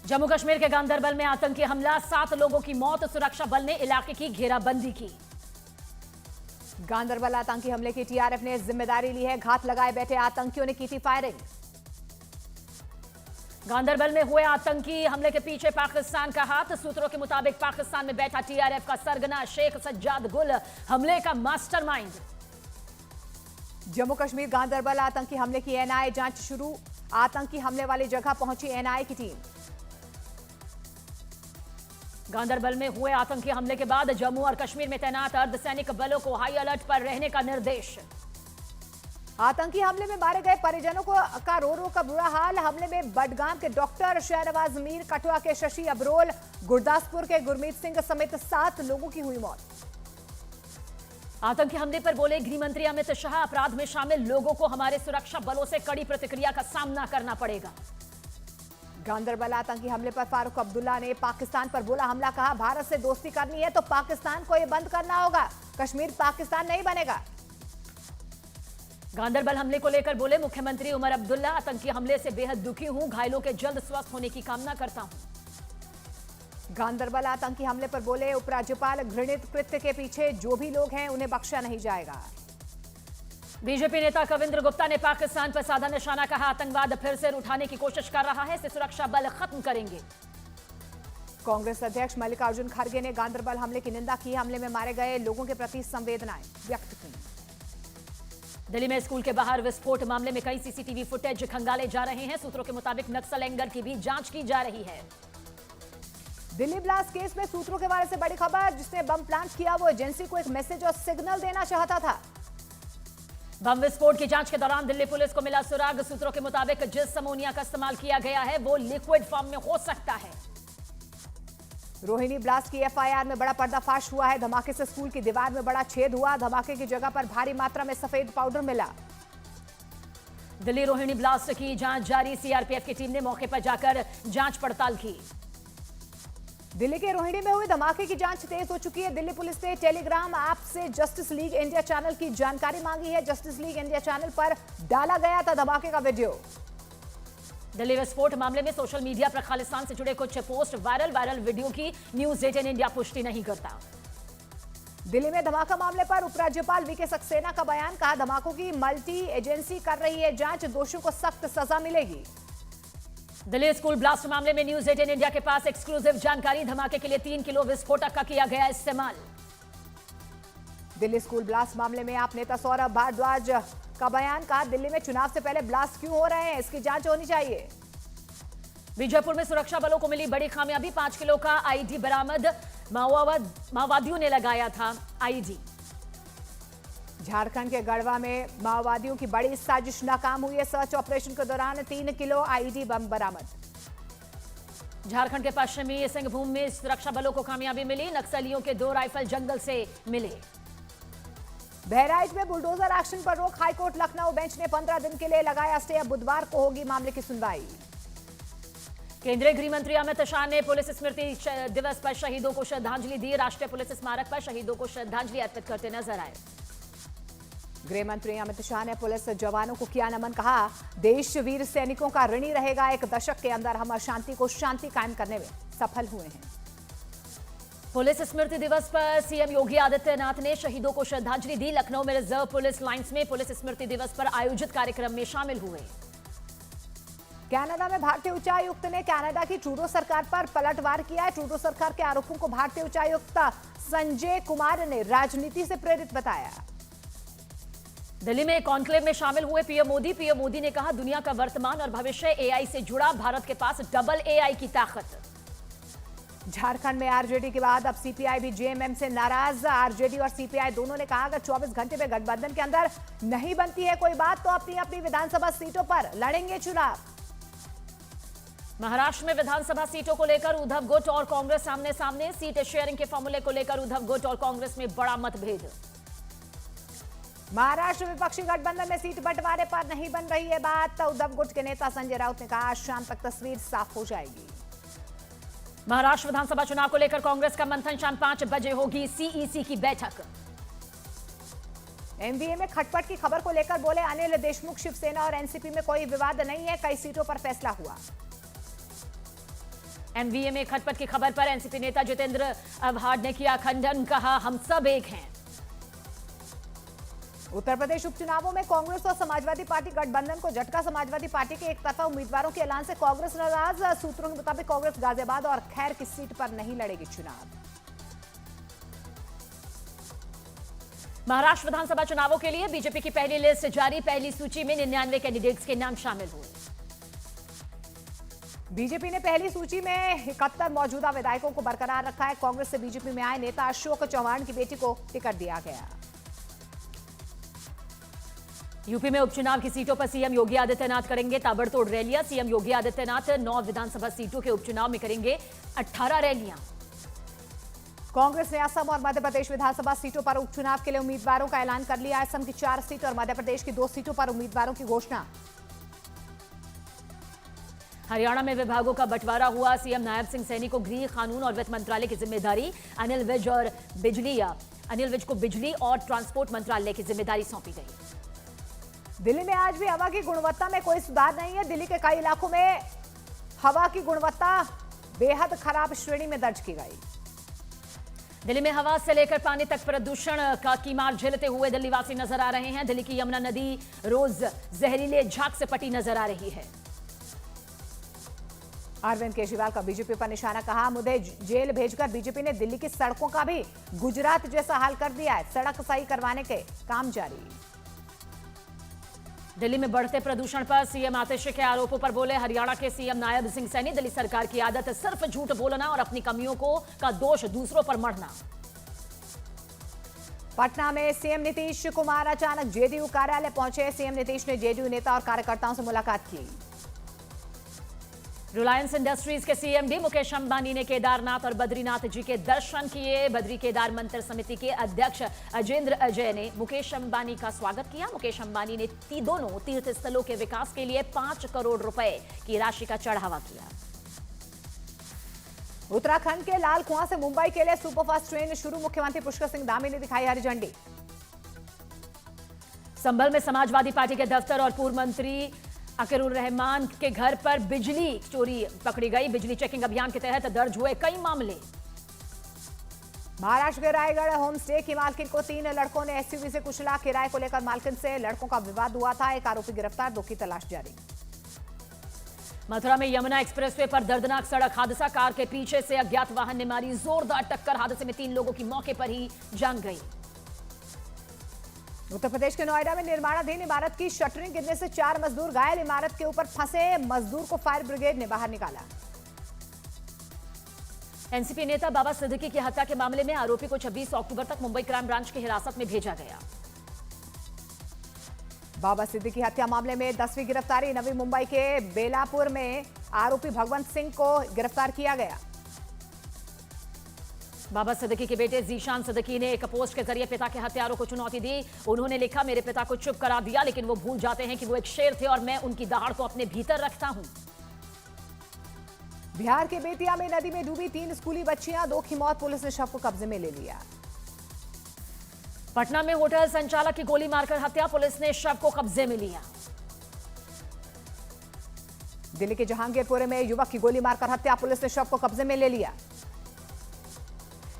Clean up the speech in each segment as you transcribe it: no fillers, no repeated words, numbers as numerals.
जम्मू कश्मीर के गांदरबल में आतंकी हमला, 7 लोगों की मौत, सुरक्षा बल ने इलाके की घेराबंदी की। गांदरबल आतंकी हमले की टीआरएफ ने जिम्मेदारी ली है, घात लगाए बैठे आतंकियों ने की थी फायरिंग। गांदरबल में हुए आतंकी हमले के पीछे पाकिस्तान का हाथ, सूत्रों के मुताबिक पाकिस्तान में बैठा टीआरएफ का सरगना शेख सज्जाद गुल हमले का मास्टरमाइंड। जम्मू कश्मीर गांदरबल आतंकी हमले की एनआईए जांच शुरू, आतंकी हमले वाली जगह पहुंची एनआईए की टीम। गांदरबल में हुए आतंकी हमले के बाद जम्मू और कश्मीर में तैनात अर्धसैनिक बलों को हाई अलर्ट पर रहने का निर्देश। आतंकी हमले में मारे गए परिजनों का रो रो का बुरा हाल, हमले में बडगाम के डॉक्टर शहनवाज मीर, कठुआ के शशि अबरोल, गुरदासपुर के गुरमीत सिंह समेत 7 लोगों की हुई मौत। आतंकी हमले पर बोले गृह मंत्री अमित शाह, अपराध में शामिल लोगों को हमारे सुरक्षा बलों से कड़ी प्रतिक्रिया का सामना करना पड़ेगा। गांदरबल आतंकी हमले पर फारूक अब्दुल्ला ने पाकिस्तान पर बोला हमला, कहा भारत से दोस्ती करनी है तो पाकिस्तान को यह बंद करना होगा, कश्मीर पाकिस्तान नहीं बनेगा। गांदरबल हमले को लेकर बोले मुख्यमंत्री उमर अब्दुल्ला, आतंकी हमले से बेहद दुखी हूं, घायलों के जल्द स्वस्थ होने की कामना करता हूं। गांदरबल आतंकी हमले पर बोले उपराज्यपाल, घृणित कृत्य के पीछे जो भी लोग हैं उन्हें बख्शा नहीं जाएगा। बीजेपी नेता कविंद्र गुप्ता ने पाकिस्तान पर साधा निशाना, कहा आतंकवाद फिर से उठाने की कोशिश कर रहा है, इसे सुरक्षा बल खत्म करेंगे। कांग्रेस अध्यक्ष मल्लिकार्जुन खड़गे ने गांदरबल हमले की निंदा की, हमले में मारे गए लोगों के प्रति संवेदनाएं व्यक्त की। दिल्ली में स्कूल के बाहर विस्फोट मामले में कई सीसीटीवी फुटेज खंगाले जा रहे हैं, सूत्रों के मुताबिक नक्सल एंगर की भी जांच की जा रही है। दिल्ली ब्लास्ट केस में सूत्रों के बारे से बड़ी खबर, जिसने बम प्लांट किया वो एजेंसी को एक मैसेज और सिग्नल देना चाहता था। बम विस्फोट की जांच के दौरान दिल्ली पुलिस को मिला सुराग, सूत्रों के मुताबिक जिस अमोनिया का इस्तेमाल किया गया है वो लिक्विड फॉर्म में हो सकता है। रोहिणी ब्लास्ट की एफआईआर में बड़ा पर्दाफाश हुआ है, धमाके से स्कूल की दीवार में बड़ा छेद हुआ, धमाके की जगह पर भारी मात्रा में सफेद पाउडर मिला। दिल्ली रोहिणी ब्लास्ट की जांच जारी, सीआरपीएफ की टीम ने मौके पर जाकर जांच पड़ताल की। दिल्ली के रोहिणी में हुए धमाके की जांच तेज हो चुकी है। दिल्ली पुलिस ने टेलीग्राम ऐप से जस्टिस लीग इंडिया चैनल की जानकारी मांगी है। जस्टिस लीग इंडिया चैनल पर डाला गया था धमाके का वीडियो। दिल्ली विस्फोट मामले में सोशल मीडिया पर खालिस्तान से जुड़े कुछ पोस्ट वायरल वीडियो की न्यूज 18 इंडिया पुष्टि नहीं करता। दिल्ली में धमाका मामले पर उपराज्यपाल वीके सक्सेना का बयान, कहा धमाकों की मल्टी एजेंसी कर रही है जांच, दोषियों को सख्त सजा मिलेगी। दिल्ली स्कूल ब्लास्ट मामले में न्यूज 18 इंडिया के पास एक्सक्लूसिव जानकारी, धमाके के लिए 3 किलो विस्फोटक का किया गया इस्तेमाल। दिल्ली स्कूल ब्लास्ट मामले में आप नेता सौरभ भारद्वाज का बयान, कहा दिल्ली में चुनाव से पहले ब्लास्ट क्यों हो रहे हैं, इसकी जांच होनी चाहिए। बीजापुर में सुरक्षा बलों को मिली बड़ी कामयाबी, 5 किलो का आईडी बरामद, माओवादियों ने लगाया था आईडी। झारखंड के गढ़वा में माओवादियों की बड़ी साजिश नाकाम हुई है, सर्च ऑपरेशन के दौरान 3 किलो आईडी बम बरामद। झारखंड के पश्चिमी सिंहभूम में सुरक्षा बलों को कामयाबी मिली, नक्सलियों के 2 राइफल जंगल से मिले। बहराइच में बुलडोजर एक्शन पर रोक, हाईकोर्ट लखनऊ बेंच ने 15 दिन के लिए लगाया स्टे, अब बुधवार को होगी मामले की सुनवाई। केंद्रीय गृह मंत्री अमित शाह ने पुलिस स्मृति दिवस पर शहीदों को श्रद्धांजलि दी, राष्ट्रीय पुलिस स्मारक पर शहीदों को श्रद्धांजलि अर्पित करते नजर आए। गृह मंत्री अमित शाह ने पुलिस जवानों को किया नमन, कहा देश वीर सैनिकों का ऋणी रहेगा, 1 दशक के अंदर हम अशांति को शांति कायम करने में सफल हुए हैं। पुलिस स्मृति दिवस पर सीएम योगी आदित्यनाथ ने शहीदों को श्रद्धांजलि दी, लखनऊ में रिजर्व पुलिस लाइंस में पुलिस स्मृति दिवस पर आयोजित कार्यक्रम में शामिल हुए। कनाडा में भारतीय उच्चायुक्त ने कनाडा की ट्रूडो सरकार पर पलटवार किया है। ट्रूडो सरकार के आरोपों को भारतीय उच्चायुक्त संजय कुमार ने राजनीति से प्रेरित बताया। दिल्ली में कॉन्क्लेव में शामिल हुए पीएम मोदी ने कहा दुनिया का वर्तमान और भविष्य एआई से जुड़ा, भारत के पास डबल एआई की ताकत। झारखंड में आरजेडी के बाद अब सीपीआई भी जेएमएम से नाराज, आरजेडी और सीपीआई दोनों ने कहा अगर 24 घंटे में गठबंधन के अंदर नहीं बनती है कोई बात तो अपनी अपनी विधानसभा सीटों पर लड़ेंगे चुनाव। महाराष्ट्र में विधानसभा सीटों को लेकर उद्धव गुट और कांग्रेस आमने सामने, सीट शेयरिंग के फॉर्मूले को लेकर उद्धव गुट और कांग्रेस में बड़ा मतभेद। महाराष्ट्र विपक्षी गठबंधन में सीट बंटवारे पर नहीं बन रही है बात, उद्धव गुट के नेता संजय राउत ने कहा शाम तक तस्वीर साफ हो जाएगी। महाराष्ट्र विधानसभा चुनाव को लेकर कांग्रेस का मंथन, शाम 5 बजे होगी सीईसी की बैठक। एमवीए में खटपट की खबर को लेकर बोले अनिल देशमुख, शिवसेना और एनसीपी में कोई विवाद नहीं है, कई सीटों पर फैसला हुआ। एमवीए में खटपट की खबर पर एनसीपी नेता जितेंद्र अवहाड ने किया खंडन, कहा हम सब एक हैं। उत्तर प्रदेश उपचुनावों में कांग्रेस और समाजवादी पार्टी गठबंधन को झटका। समाजवादी पार्टी के एक तरफा उम्मीदवारों के ऐलान से कांग्रेस नाराज। सूत्रों के मुताबिक कांग्रेस गाजियाबाद और खैर की सीट पर नहीं लड़ेगी चुनाव। महाराष्ट्र विधानसभा चुनावों के लिए बीजेपी की पहली लिस्ट जारी। पहली सूची में 99 कैंडिडेट्स के नाम शामिल हुए। बीजेपी ने पहली सूची में 71 मौजूदा विधायकों को बरकरार रखा है। कांग्रेस से बीजेपी में आए नेता अशोक चौहान की बेटी को टिकट दिया गया। यूपी में उपचुनाव की सीटों पर सीएम योगी आदित्यनाथ करेंगे ताबड़तोड़ रैलियां। सीएम योगी आदित्यनाथ 9 विधानसभा सीटों के उपचुनाव में करेंगे 18 रैलियां। कांग्रेस ने असम और मध्य प्रदेश विधानसभा सीटों पर उपचुनाव के लिए उम्मीदवारों का ऐलान कर लिया। असम की 4 सीट और मध्य प्रदेश की 2 सीटों पर उम्मीदवारों की घोषणा। हरियाणा में विभागों का बंटवारा हुआ। सीएम नायब सिंह सैनी को गृह, कानून और वित्त मंत्रालय की जिम्मेदारी। अनिल विज को बिजली और ट्रांसपोर्ट मंत्रालय की जिम्मेदारी सौंपी गई। दिल्ली में आज भी हवा की गुणवत्ता में कोई सुधार नहीं है। दिल्ली के कई इलाकों में हवा की गुणवत्ता बेहद खराब श्रेणी में दर्ज की गई। दिल्ली में हवा से लेकर पानी तक प्रदूषण का कीमार झेलते हुए दिल्ली वासी नजर आ रहे हैं। दिल्ली की यमुना नदी रोज जहरीले झाग से पटी नजर आ रही है। अरविंद केजरीवाल का बीजेपी पर निशाना, कहा मुझे जेल भेजकर बीजेपी ने दिल्ली की सड़कों का भी गुजरात जैसा हाल कर दिया है। सड़क सही करवाने के काम जारी। दिल्ली में बढ़ते प्रदूषण पर सीएम आतिशी के आरोपों पर बोले हरियाणा के सीएम नायब सिंह सैनी। दिल्ली सरकार की आदत है सिर्फ झूठ बोलना और अपनी कमियों का दोष दूसरों पर मढ़ना। पटना में सीएम नीतीश कुमार अचानक जेडीयू कार्यालय पहुंचे। सीएम नीतीश ने जेडीयू नेता और कार्यकर्ताओं से मुलाकात की। रिलायंस इंडस्ट्रीज के सीएमडी मुकेश अंबानी ने केदारनाथ और बद्रीनाथ जी के दर्शन किए। बद्री केदार मंदिर समिति के अध्यक्ष अजेंद्र अजय ने मुकेश अंबानी का स्वागत किया। मुकेश अंबानी ने दोनों तीर्थ स्थलों के विकास के लिए 5 करोड़ रुपए की राशि का चढ़ावा किया। उत्तराखंड के लाल कुआं से मुंबई के लिए सुपरफास्ट ट्रेन शुरू। मुख्यमंत्री पुष्कर सिंह धामी ने दिखाई हरी झंडी। संभल में समाजवादी पार्टी के दफ्तर और पूर्व मंत्री अकीरुर रहमान के घर पर बिजली चोरी पकड़ी गई। बिजली चेकिंग अभियान के तहत दर्ज हुए कई मामले। महाराष्ट्र के रायगढ़ होम स्टे की मालकिन को 3 लड़कों ने एसयूवी से कुचला। किराए को लेकर मालकिन से लड़कों का विवाद हुआ था। एक आरोपी गिरफ्तार, 2 की तलाश जारी। मथुरा में यमुना एक्सप्रेसवे पर दर्दनाक सड़क हादसा। कार के पीछे से अज्ञात वाहन ने मारी जोरदार टक्कर। हादसे में 3 लोगों की मौके पर ही जान गई। उत्तर प्रदेश के नोएडा में निर्माणाधीन इमारत की शटरिंग गिरने से 4 मजदूर घायल। इमारत के ऊपर फंसे मजदूर को फायर ब्रिगेड ने बाहर निकाला। एनसीपी नेता बाबा सिद्दीकी की हत्या के मामले में आरोपी को 26 अक्टूबर तक मुंबई क्राइम ब्रांच की हिरासत में भेजा गया। बाबा सिद्दीकी हत्या मामले में 10वीं गिरफ्तारी। नवी मुंबई के बेलापुर में आरोपी भगवंत सिंह को गिरफ्तार किया गया। बाबा सिद्दीकी के बेटे जीशान सिद्दीकी ने एक पोस्ट के जरिए पिता के हत्यारों को चुनौती दी। उन्होंने लिखा, मेरे पिता को चुप करा दिया लेकिन वो भूल जाते हैं कि वो एक शेर थे और मैं उनकी दहाड़ को अपने भीतर रखता हूं। बिहार के बेतिया में नदी में डूबी 3 स्कूली बच्चियां, 2 की मौत। पुलिस ने शव को कब्जे में ले लिया। पटना में होटल संचालक की गोली मारकर हत्या। पुलिस ने शव को कब्जे में लिया। दिल्ली के जहांगीरपुर में युवक की गोली मारकर हत्या। पुलिस ने शव को कब्जे में ले लिया।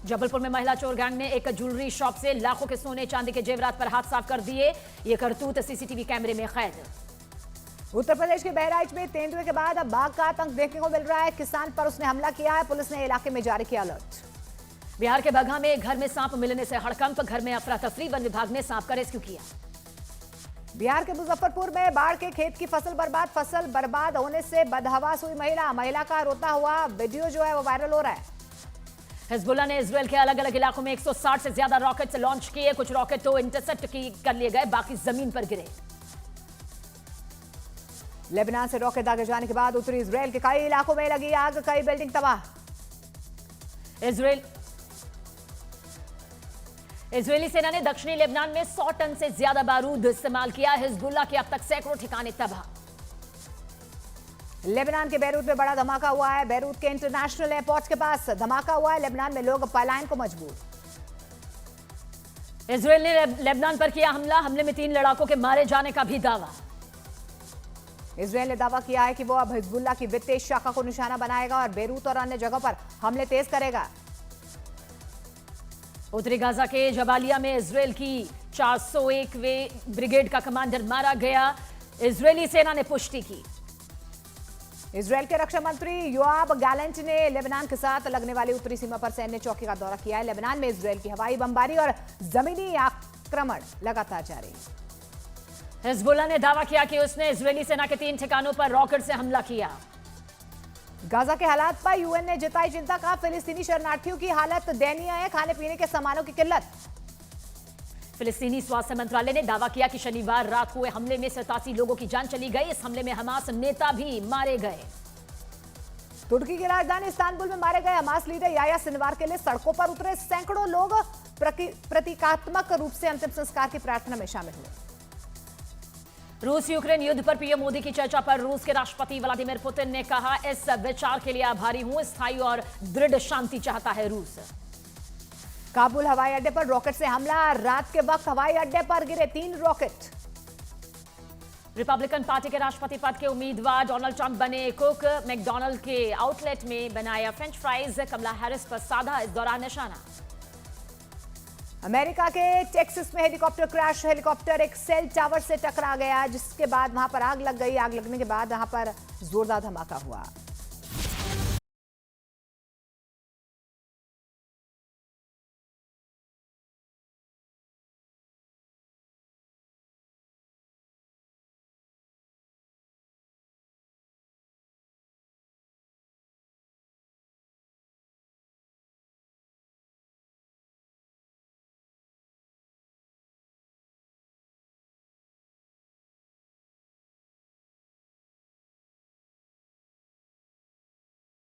जबलपुर में महिला चोर गैंग ने एक ज्वेलरी शॉप से लाखों के सोने चांदी के जेवरात पर हाथ साफ कर दिए। ये करतूत सीसीटीवी कैमरे में कैद। उत्तर प्रदेश के बहराइच में तेंदुए के बाद अब बाघ का आतंक देखने को मिल रहा है। किसान पर उसने हमला किया है। पुलिस ने इलाके में जारी किया अलर्ट। बिहार के बगहा में घर में सांप मिलने से हड़कंप। घर में अफरा तफरी। वन विभाग ने सांप का रेस्क्यू किया। बिहार के मुजफ्फरपुर में बाढ़ के खेत की फसल बर्बाद होने से बदहवास हुई महिला का रोता हुआ वीडियो जो है वो वायरल हो रहा है। हिजबुल्लाह ने इजराइल के अलग अलग इलाकों में 160 से ज्यादा रॉकेट्स लॉन्च किए। कुछ रॉकेट तो इंटरसेप्ट कर लिए गए, बाकी जमीन पर गिरे। लेबनान से रॉकेट दागे जाने के बाद उत्तरी इजराइल के कई इलाकों में लगी आग। कई बिल्डिंग तबाह। इजरायली सेना ने दक्षिणी लेबनान में 100 टन से ज्यादा बारूद इस्तेमाल किया। हिजबुल्लाह के अब तक सैकड़ों ठिकाने तबाह। लेबनान के बैरूत में बड़ा धमाका हुआ है। बैरूत के इंटरनेशनल एयरपोर्ट के पास धमाका हुआ है। लेबनान में लोग पलायन को मजबूर। इजरायल ने लेबनान पर किया हमले में 3 लड़ाकों के मारे जाने का भी दावा। इसराइल ने दावा किया है कि वो अब हिजबुल्लाह की वित्तीय शाखा को निशाना बनाएगा और बेरूत और अन्य जगहों पर हमले तेज करेगा। उत्तरी गाजा के जबालिया में इसराइल की 401वें ब्रिगेड का कमांडर मारा गया, इजरायली सेना ने पुष्टि की। इसराइल के रक्षा मंत्री योआब गैलेंट ने लेबनान के साथ लगने वाली उत्तरी सीमा पर सैन्य चौकी का दौरा किया है। लेबनान में इसराइल की हवाई बमबारी और जमीनी आक्रमण लगातार जारी। हिजबुल्लाह ने दावा किया कि उसने इजरायली सेना के 3 ठिकानों पर रॉकेट से हमला किया। गाजा के हालात पर यूएन ने जताई चिंता, कहा फिलिस्तीनी शरणार्थियों की हालत दयनीय है, खाने पीने के सामानों की किल्लत। फिलिस्तीनी स्वास्थ्य मंत्रालय ने दावा किया कि शनिवार रात हुए हमले में 87 लोगों की जान चली गई। इस हमले में हमास नेता भी मारे गए। तुर्की की राजधानी इस्तांबुल में मारे गए हमास लीडर याह्या सिनवार के लिए सड़कों पर उतरे सैकड़ों लोग प्रतीकात्मक रूप से अंतिम संस्कार की प्रार्थना में शामिल हुए। रूस यूक्रेन युद्ध पर पीएम मोदी की चर्चा पर रूस के राष्ट्रपति व्लादिमीर पुतिन ने कहा, इस विचार के लिए आभारी हूं, स्थायी और दृढ़ शांति चाहता है रूस। काबुल हवाई अड्डे पर रॉकेट से हमला, रात के वक्त हवाई अड्डे पर गिरे 3 रॉकेट। रिपब्लिकन पार्टी के राष्ट्रपति पद के उम्मीदवार डोनाल्ड ट्रंप बने कुक, मैकडॉनल्ड के आउटलेट में बनाया फ्रेंच फ्राइज, कमला हैरिस पर साधा इस दौरान निशाना। अमेरिका के टेक्सास में हेलीकॉप्टर क्रैश, हेलीकॉप्टर एक सेल टावर से टकरा गया, जिसके बाद वहां पर आग लग गई। आग लगने के बाद वहां पर जोरदार धमाका हुआ।